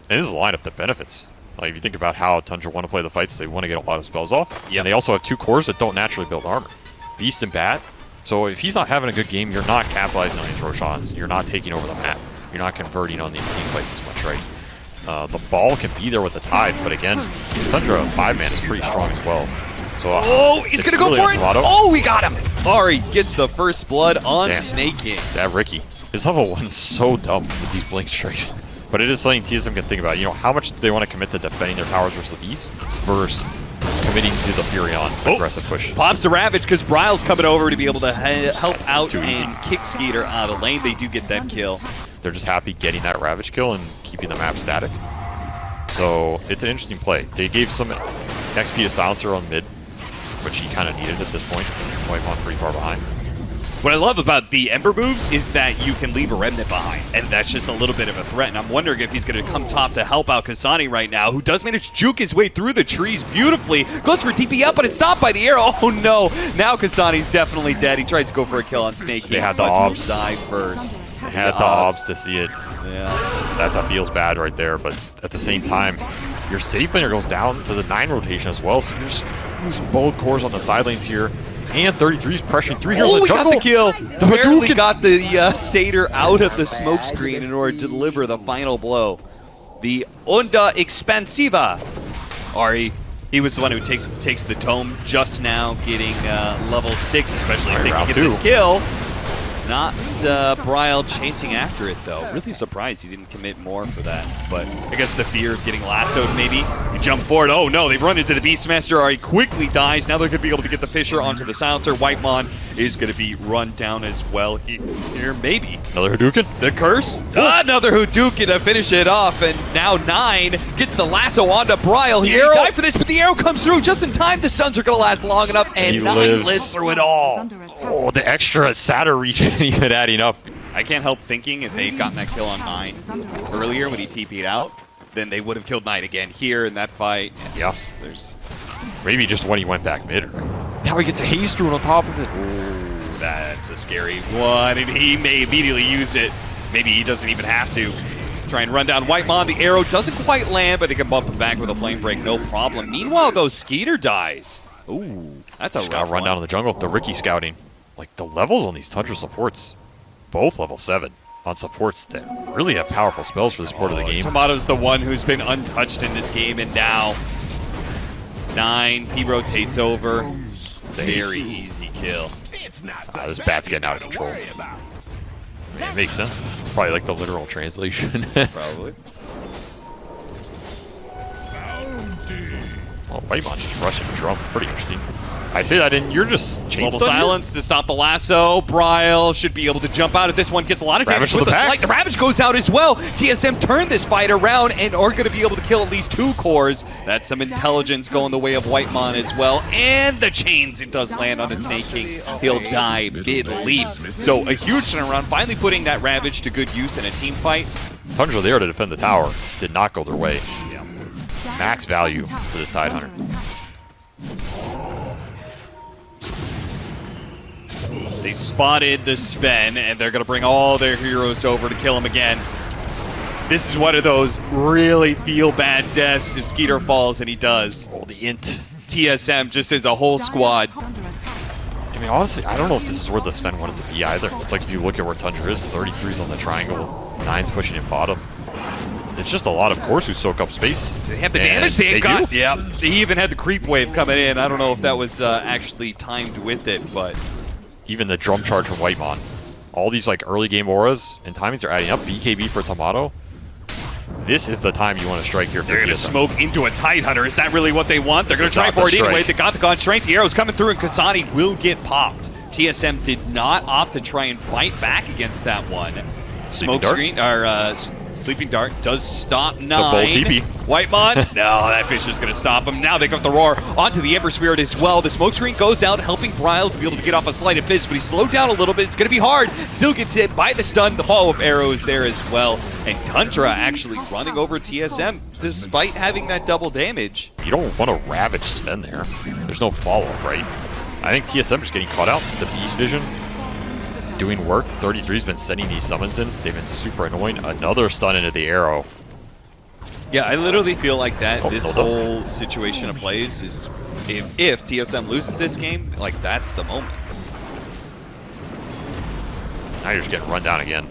And this is a lineup that benefits. Like, if you think about how Tundra want to play the fights, they want to get a lot of spells off. Yeah. And they also have 2 cores that don't naturally build armor. Beast and Bat. So if he's not having a good game, you're not capitalizing on these Roshans. You're not taking over the map. You're not converting on these team fights as much, right? The ball can be there with the Tide, but again, Tundra 5-man is pretty strong as well. So, he's going to go for it! Oh, we got him! Ari gets the first blood on Sneyking. That Ricky. His level 1 is so dumb with these blink strikes. But it is something TSM can think about. You know, how much do they want to commit to defending their powers versus the Beast versus committing to the Furion aggressive push? Pops the Ravage because Bryle's coming over to be able to help out and kick Skiter out of lane. They do get that kill. They're just happy getting that Ravage kill and keeping the map static. So it's an interesting play. They gave some XP to Silencer on mid, which he kind of needed at this point. Whitemon pretty far behind. What I love about the Ember moves is that you can leave a Remnant behind, and that's just a little bit of a threat. And I'm wondering if he's going to come top to help out kasane right now, who does manage to juke his way through the trees beautifully. Goes for TP up, but it's stopped by the arrow. Oh no! Now kasane's definitely dead. He tries to go for a kill on Sneyking. They had the obs. Die first. They had the obs to see it. Yeah. That's a feels bad right there, but at the same time, your safe laner goes down to the 9 rotation as well, so you're just losing both cores on the side lanes here. And 33's pressuring 3 heroes in jungle. Got the kill. Barely got the Satyr out of the smoke screen in order to deliver the final blow. The Onda Expansiva. Ari, he was the one who takes the tome just now, getting level 6, especially if they can get this kill. Not Bryle chasing after it, though. Really surprised he didn't commit more for that. But I guess the fear of getting lassoed, maybe. You jump forward. Oh, no, they've run into the Beastmaster. Ari quickly dies. Now they're going to be able to get the Fisher onto the Silencer. Whitemon is going to be run down as well here, maybe. Another Hadouken. The curse. Another Hadouken to finish it off. And now 9 gets the lasso onto Bryle. He died for this, but the arrow comes through just in time. The Suns are going to last long enough, and 9 lives through it all. Oh, the extra Satyr reach ain't even adding up. I can't help thinking if they'd gotten that kill on 9 earlier when he TP'd out, then they would have killed 9 again here in that fight. Yes. There's maybe just when he went back mid. Now he gets a haste rune on top of it. Ooh, that's a scary one, and he may immediately use it. Maybe he doesn't even have to. Try and run down Whitemon. The arrow doesn't quite land, but they can bump him back with a flame break, no problem. Meanwhile, though, Skiter dies. Ooh, that's a rough run down to the jungle. The Ricky scouting. Like, the levels on these Tundra supports, both level 7 on supports that really have powerful spells for this part of the game. Timado's the one who's been untouched in this game, and now 9, he rotates over. Very easy kill. This bat's getting out of control. It makes sense. Probably like the literal translation. Probably. Oh, Whitemon just rushing drum. Pretty interesting. I say that, and you're just global silence to stop the lasso. Bryle should be able to jump out of this one. Gets a lot of damage with the flight. The Ravage goes out as well. TSM turned this fight around and are going to be able to kill at least 2 cores. That's some intelligence going the way of Whitemon as well. And the chains, it does land on the Sneyking. He'll die mid-leap. So a huge turnaround, finally putting that Ravage to good use in a team fight. Tundra there to defend the tower. Did not go their way. Yeah. Max value for this Tide Hunter. They spotted the Sven, and they're going to bring all their heroes over to kill him again. This is one of those really feel-bad deaths if Skiter falls, and he does. Oh, the int. TSM just as a whole squad. I mean, honestly, I don't know if this is where the Sven wanted to be either. It's like if you look at where Tundra is, 33's on the triangle, 9's pushing in bottom. It's just a lot of cores who soak up space. They have the damage they got. Yeah, he even had the creep wave coming in. I don't know if that was actually timed with it, but... Even the drum charge from Whitemon. All these like early game auras and timings are adding up. BKB for Timado. This is the time you want to strike here. They're going to smoke into a Tide Hunter. Is that really what they want? They're going to try for it anyway. They got the Gone Strength. The arrow's coming through, and kasane will get popped. TSM did not opt to try and fight back against that one. Smoke screen, or Sleeping Dart does stop 9. Whitemon, no, that Fisher's going to stop him. Now they got the roar onto the Ember Spirit as well. The smoke screen goes out, helping Bryle to be able to get off a Sleight of Fist, but he's slowed down a little bit. It's going to be hard. Still gets hit by the stun. The follow-up arrow is there as well. And Tundra actually running over TSM despite having that double damage. You don't want to Ravage Sven there. There's no follow-up, right? I think TSM just getting caught out. The Beast Vision doing work. 33's been sending these summons in. They've been super annoying. Another stun into the arrow. Yeah, I literally feel like that Oh, this no, whole situation of plays is if TSM loses this game, like that's the moment. Now you're just getting run down again.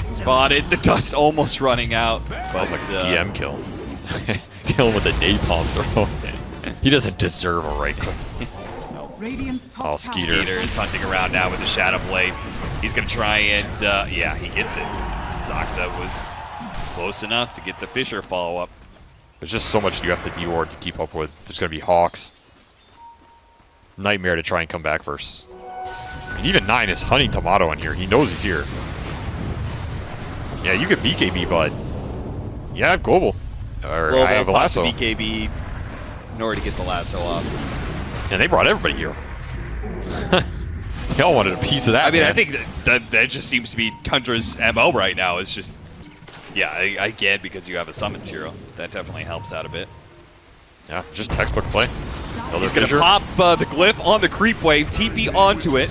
Spotted, the dust almost running out. That But was like a PM kill. Kill him with a napalm throw. He doesn't deserve a right click. Oh, Skeeter. Skeeter is hunting around now with the Shadow Blade. He's going to try and, yeah, he gets it. Saksa was close enough to get the Fisher follow-up. There's just so much you have to de-ward to keep up with. There's going to be Hawks. Nightmare to try and come back first. And even 9 is hunting Timado in here. He knows he's here. Yeah, you could BKB, but yeah, I have Global. Or I have a lasso. BKB in order to get the lasso off. And they brought everybody here. They all wanted a piece of that. I mean, man. I think that just seems to be Tundra's MO right now. It's just, yeah, I get because you have a summons hero. That definitely helps out a bit. Yeah, just textbook play. He's going to pop the glyph on the creep wave, TP onto it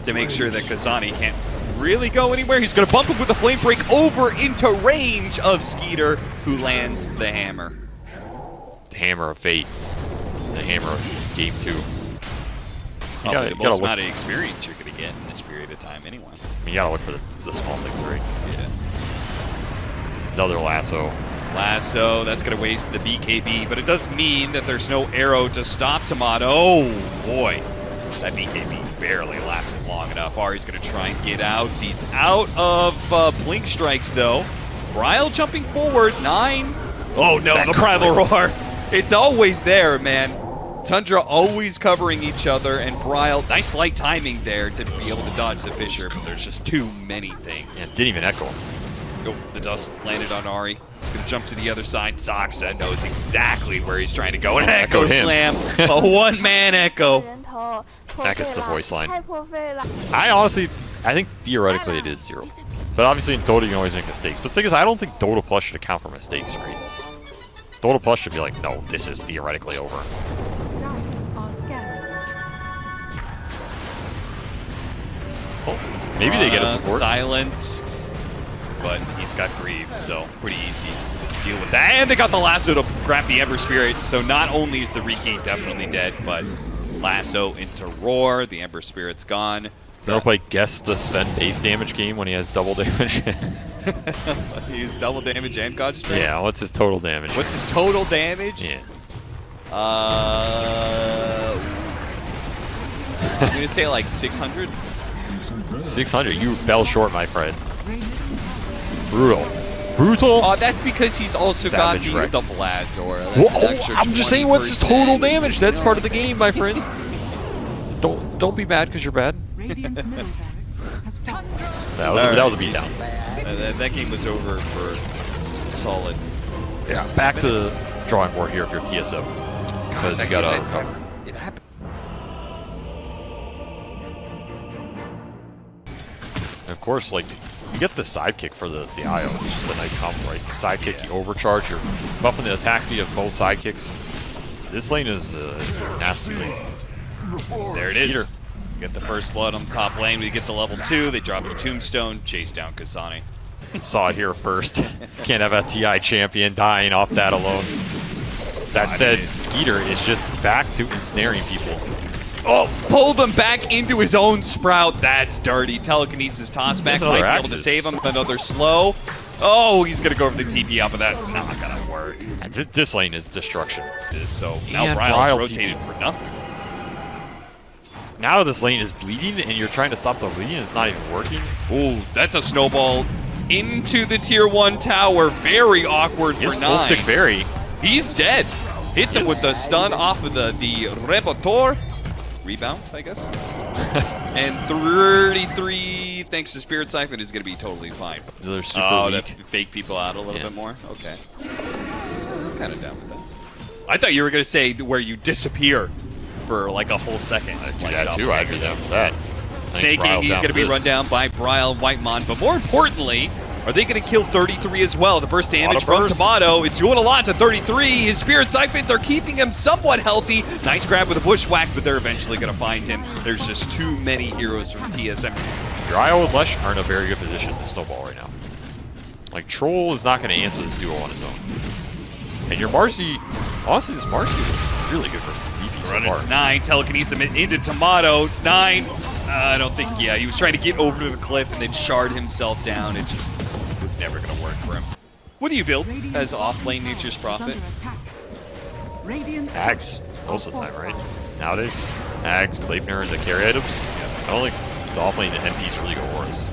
to make sure that kasane can't really go anywhere. He's going to bump him with a flame break over into range of Skeeter, who lands the hammer. The hammer of fate. The hammer of game 2. Probably the most amount of experience you're going to get in this period of time anyway. I mean, you got to look for the small things, right? Yeah. Another lasso. Lasso, that's going to waste the BKB, but it does mean that there's no arrow to stop Timado. Oh, boy. That BKB barely lasted long enough. Ari's going to try and get out. He's out of Blink Strikes, though. Bryle jumping forward. 9. Oh, no, the Primal Roar. It's always there, man. Tundra always covering each other, and Bryle, nice light timing there to be able to dodge the Fisher, but there's just too many things. Yeah, didn't even echo. Oh, the dust landed on Ari. He's going to jump to the other side. Saksa knows exactly where he's trying to go. An Echo Slam. A one-man Echo. That gets the voice line. I think theoretically it is 0. But obviously in Dota you can always make mistakes. But the thing is, I don't think Dota Plus should account for mistakes, right? Dota Plus should be like, no, this is theoretically over. Oh, maybe they get a support. Silenced. But he's got Greaves, so pretty easy to deal with that. And they got the lasso to grab the Ember Spirit, so not only is the Riki definitely dead, but lasso into Roar, the Ember Spirit's gone. Ever play Guess the Sven base damage game when he has double damage? He's double damage and God Strike? Yeah, what's his total damage? What's his total damage? Yeah. I'm going to say like 600. 600? You fell short, my friend. Brutal. Brutal? Oh, that's because he's also got Savage the wrecked. double ads, or I'm just saying, what's his total damage? That's part of the game, my friend. Don't be mad because you're bad. Radiant's middle barracks has fallen. That was a beatdown. That game was over for solid. Yeah, back to the drawing board here if you're TSM. Because you gotta recover. It happened. And of course, like, you get the sidekick for the IO. It's just a nice combo, right? Sidekick, you overcharge, you're buffing the attack speed of both sidekicks. This lane is nasty lane. There it is. Get the first blood on the top lane. We get the level 2. They drop the tombstone, chase down kasane. Saw it here first. Can't have a TI champion dying off that alone. That said, Skeeter is just back to ensnaring people. Oh, pulled him back into his own sprout. That's dirty. Telekinesis toss back. Might be able to save him. Another slow. Oh, he's going to go for the TP up, but that's not going to work. This lane is destruction. So now Bryle rotated for nothing. Now this lane is bleeding, and you're trying to stop the bleeding, and it's not even working. Ooh, that's a snowball into the tier 1 tower. Very awkward for 9. Full stick Fairy. He's dead. Hits him with the stun off of the Rebotor. Rebound, I guess. And 33, thanks to Spirit Siphon, is going to be totally fine. They're super weak. That fake people out a little bit more? Okay. I'm kind of down with that. I thought you were going to say where you disappear for like a whole second. I'd do that too. I'd be down for that. Sneyking, he's going to be run down by Bryle, Whitemon, but more importantly, are they going to kill 33 as well? The burst damage from Timado, it's doing a lot to 33. His Spirit Siphons are keeping him somewhat healthy. Nice grab with a bushwhack, but they're eventually going to find him. There's just too many heroes from TSM. Your IO and Lesh are in a very good position to snowball right now. Like, Troll is not going to answer this duo on his own. And your Marcy, honestly, this Marcy is really good for DP so Run far. into 9, telekinesis him into Timado. 9, I don't think, yeah, he was trying to get over to the cliff and then shard himself down. It just was never going to work for him. What do you build as off-lane Nature's Prophet? Ags, most of the time, right? Nowadays, Ags, Kleipner, the carry items. I don't think the off-lane MPs really go auras.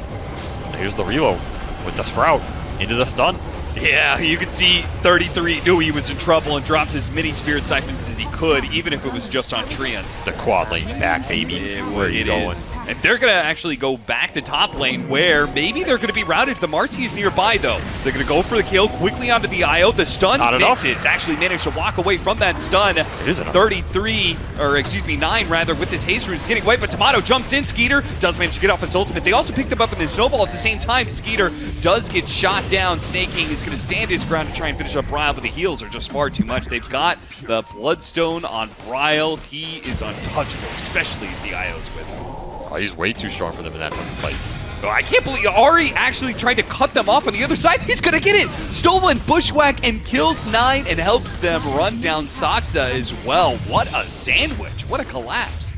And here's the reload with the Sprout into the stun. Yeah, you could see 33 knew he was in trouble and dropped as many Spirit Siphons as he could, even if it was just on Treants. The quad lane's back, baby. Where are you going? And they're going to actually go back to top lane where maybe they're going to be routed. The Marcy is nearby, though. They're going to go for the kill quickly onto the IO. The stun misses. Actually managed to walk away from that stun. It is enough. 33, or excuse me, 9 rather, with this haste rune is getting away, but Timado jumps in. Skiter does manage to get off his ultimate. They also picked him up in the snowball at the same time. Skiter does get shot down. Sneyking is going to stand his ground to try and finish up Bryle, but the heals are just far too much. They've got the Bloodstone on Bryle. He is untouchable, especially if the IO's with him. Oh, he's way too strong for them in that fucking fight. Oh, I can't believe Ari actually tried to cut them off on the other side. He's going to get it. Stolen bushwhack and kills 9 and helps them run down Saksa as well. What a sandwich. What a collapse.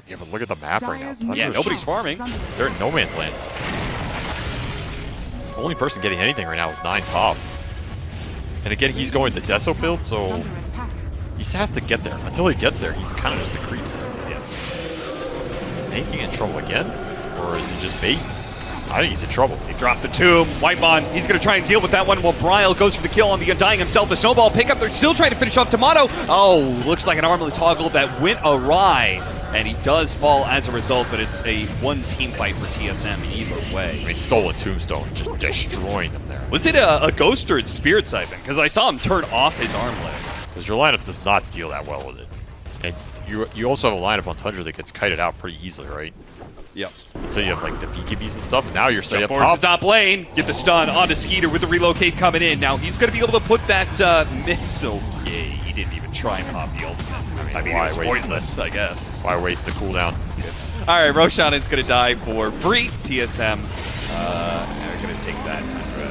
Yeah, but look at the map right now. Tundra's Yeah, nobody's just- farming. They're in no man's land. The only person getting anything right now is 9 top. And again, he's going the Deso build, so he has to get there. Until he gets there, he's kind of just a creep. Yeah. Sneyking in trouble again? Or is he just bait? I think he's in trouble. They drop the tomb. Whitemon, he's going to try and deal with that one while Bryle goes for the kill on the Undying himself. The snowball pickup. They're still trying to finish off Timado. Oh, looks like an armlet toggle that went awry. And he does fall as a result, but it's a one-team fight for TSM either way. I mean, stolen Tombstone, just destroying them there. Was it a Ghost or a Spirit Siphon? Because I saw him turn off his armlet. Because your lineup does not deal that well with it. And you also have a lineup on Tundra that gets kited out pretty easily, right? Yep. Until you have like the BKBs and stuff. Now you're set Jump up forward to top. top lane. Get the stun onto Skiter with the relocate coming in. Now he's going to be able to put that missile. Okay, he didn't even try and pop the ultimate. I mean, it why was waste pointless, I guess. Why waste the cooldown? All right, Roshan is going to die for free. TSM, they're going to take that Tundra.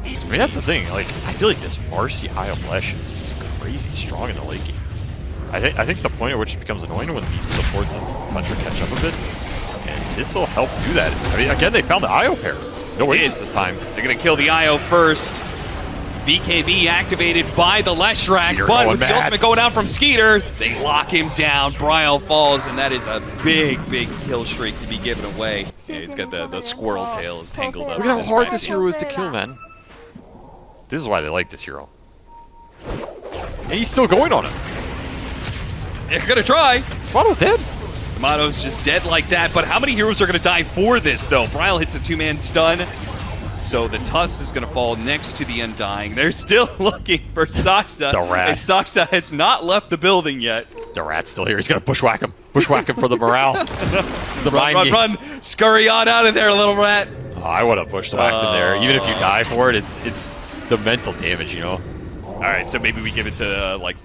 I mean, that's the thing. Like, I feel like this Marcy Eye of Flesh is crazy strong in the late game. I think the point at which it becomes annoying when these supports and Tundra catch up a bit, and this will help do that. I mean, again, they found the IO pair. No Aegis this time. They're going to kill the IO first. BKB activated by the Leshrac, Skeeter but going with the mad. ultimate going out from Skiter, they lock him down. Bryle falls, and that is a big, big kill streak to be given away. Yeah, he's got the squirrel tail is tangled up. Look at how in his hard back. this hero is to kill, man. This is why they like this hero. And he's still going on it. They're going to try. Timado's dead. Timado's just dead like that, but how many heroes are going to die for this, though? Bryle hits the two-man stun. So the Tusk is going to fall next to the Undying. They're still looking for Saksa. The rat. And Saksa has not left the building yet. The rat's still here. He's going to bushwhack him. Bushwhack him for the morale. The Run, mind run, games. run. Scurry on out of there, little rat. Oh, I would have bushwhacked him there. Even if you die for it, it's the mental damage, you know? All right, so maybe we give it to,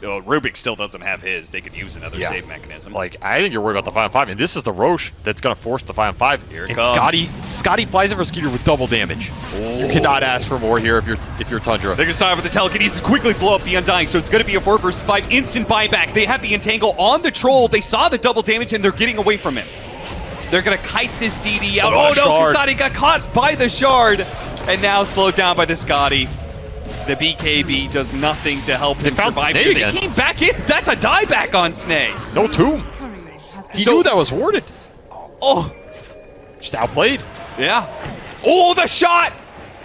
Rubik still doesn't have his. They could use another Yeah. save mechanism. Like, I think you're worried about the 5-on-5, and this is the Roche that's going to force the 5-on-5. Here it and comes. Scotty flies over Skiter with double damage. You cannot ask for more here if you're Tundra. They're going to start with the telekinesis, quickly blow up the Undying, so it's going to be a 4 versus 5 instant buyback. They have the entangle on the troll. They saw the double damage, and they're getting away from it. They're going to kite this DD out. Oh, Oh, no, shard. Kasane got caught by the shard, and now slowed down by the Scotty. The BKB does nothing to help him found survive. Sney They again. came back in. That's a dieback on Sney. No tomb. He knew that was warded. Oh, Just outplayed. yeah. Oh, the shot!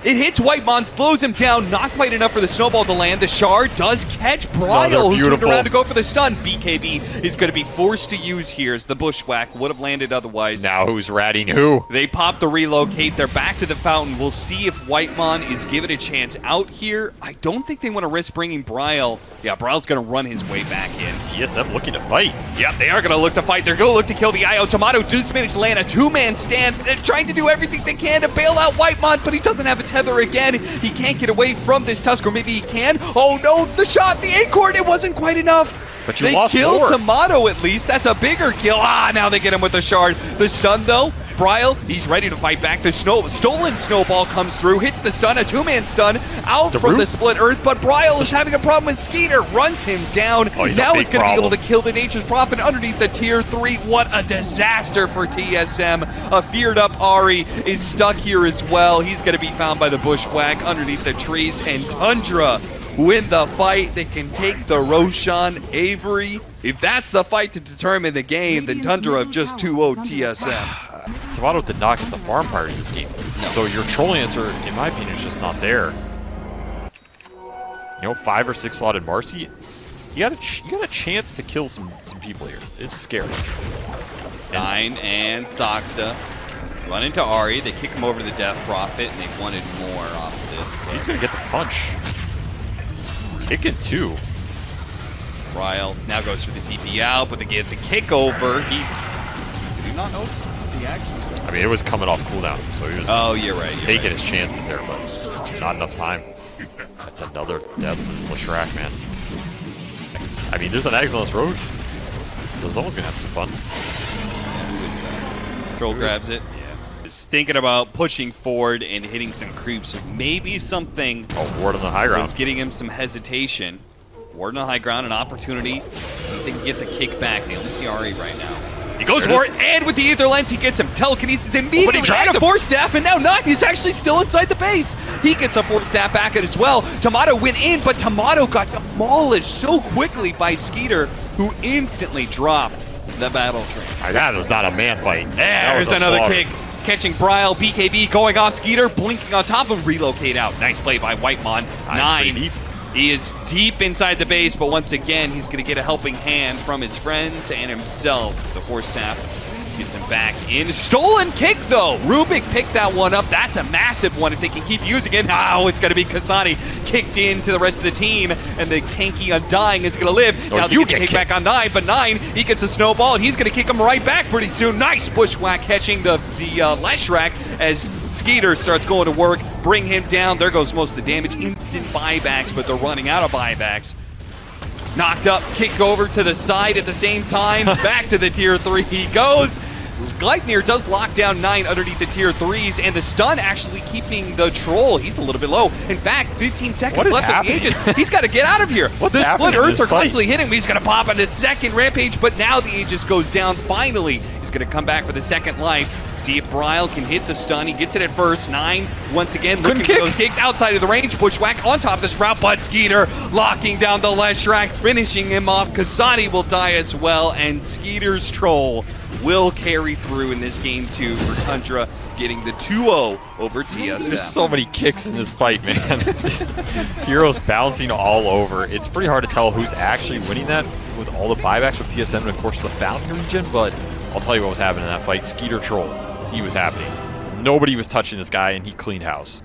It hits Whitemon, slows him down, not quite enough for the snowball to land. The shard does catch Bryle, who turned beautiful. around to go for the stun. BKB is going to be forced to use here as the bushwhack would have landed otherwise. Now who's ratting who? They pop the relocate. They're back to the fountain. We'll see if Whitemon is given a chance out here. I don't think they want to risk bringing Bryle. Yeah, Bryle's going to run his way back in. TSM looking to fight. Yep, they are going to look to fight. They're going to look to kill the IO. Timado does manage to land a two-man stand. They're trying to do everything they can to bail out Whitemon, but he doesn't have a tether again. He can't get away from this Tusk, or maybe he can. Oh no, the shot, the acorn, it wasn't quite enough. But you they lost killed more. Timado at least. That's a bigger kill. Ah, now they get him with the shard. The stun, though, Bryle, he's ready to fight back. The stolen snowball comes through, hits the stun, a two-man stun out from the split earth, but Bryle is having a problem with Skiter, runs him down. Oh, now it's going to be able to kill the Nature's Prophet underneath the tier 3. What a disaster for TSM. A feared up Ari is stuck here as well. He's going to be found by the bushwhack underneath the trees, and Tundra win the fight. They can take the Roshan Avery. If that's the fight to determine the game, then Tundra have just 2-0 TSM. Timado did not get the farm part of this game. No. So your troll answer, in my opinion, is just not there. You know, 5 or 6 slotted Marcy, you got a chance to kill some people here. It's scary. Nine and Saksa run into Ari. They kick him over to the Death Prophet, and they wanted more off of this. He's gonna get the punch. Kicking too. Bryle now goes for the TP out, but they get the kick over. He did not know the actions there. I mean, it was coming off cooldown, so he was you're right, taking his chances there, but not enough time. That's another death for this Shrek, man. I mean, there's an Exilus Road. There's almost gonna have some fun. Troll grabs it. Yeah. Is thinking about pushing forward and hitting some creeps. Maybe something. Oh, Ward on the high ground. Was getting him some hesitation. Ward on the high ground, an opportunity. See if they can get the kick back. They only see Ari right now. He goes for it, and with the Aether Lens, he gets him telekinesis immediately. And a Force Staff, and now Nine is actually still inside the base. He gets a Force Staff back at as well. Timado went in, but Timado got demolished so quickly by Skiter, who instantly dropped the battle train. That was not a man fight. There's another kick. Catching Bryle, BKB going off, Skiter blinking on top of him, relocate out. Nice play by Whitemon. Nine. He is deep inside the base, but once again, he's going to get a helping hand from his friends and himself. The Force Staff gets him back in. Stolen kick, though. Rubik picked that one up. That's a massive one if they can keep using it. Now it's going to be kasane kicked into the rest of the team, and the tanky Undying is going to live. Now you get kicked back on Nine, but Nine, he gets a snowball, and he's going to kick him right back pretty soon. Nice bushwhack catching the Leshrac as Skiter starts going to work, bring him down. There goes most of the damage. Instant buybacks, but they're running out of buybacks. Knocked up, kick over to the side at the same time. Back to the tier 3 he goes. Gleipnir does lock down Nine underneath the tier 3s, and the stun actually keeping the troll. He's a little bit low. In fact, 15 seconds left of the Aegis. He's got to get out of here. The split Earths are constantly hitting him. He's going to pop on his second rampage, but now the Aegis goes down finally. He's going to come back for the second life. See if Bryle can hit the stun. He gets it at first. Nine, once again, looking for those kicks outside of the range. Bushwhack on top of this route, but Skiter locking down the Leshrac, finishing him off. kasane will die as well, and Skiter's troll will carry through in this game 2 for Tundra, getting the 2-0 over TSM. There's so many kicks in this fight, man. It's just heroes bouncing all over. It's pretty hard to tell who's actually winning that with all the buybacks with TSM and, of course, the Foundry region, but I'll tell you what was happening in that fight. Skiter troll. He was happening. Nobody was touching this guy, and he cleaned house.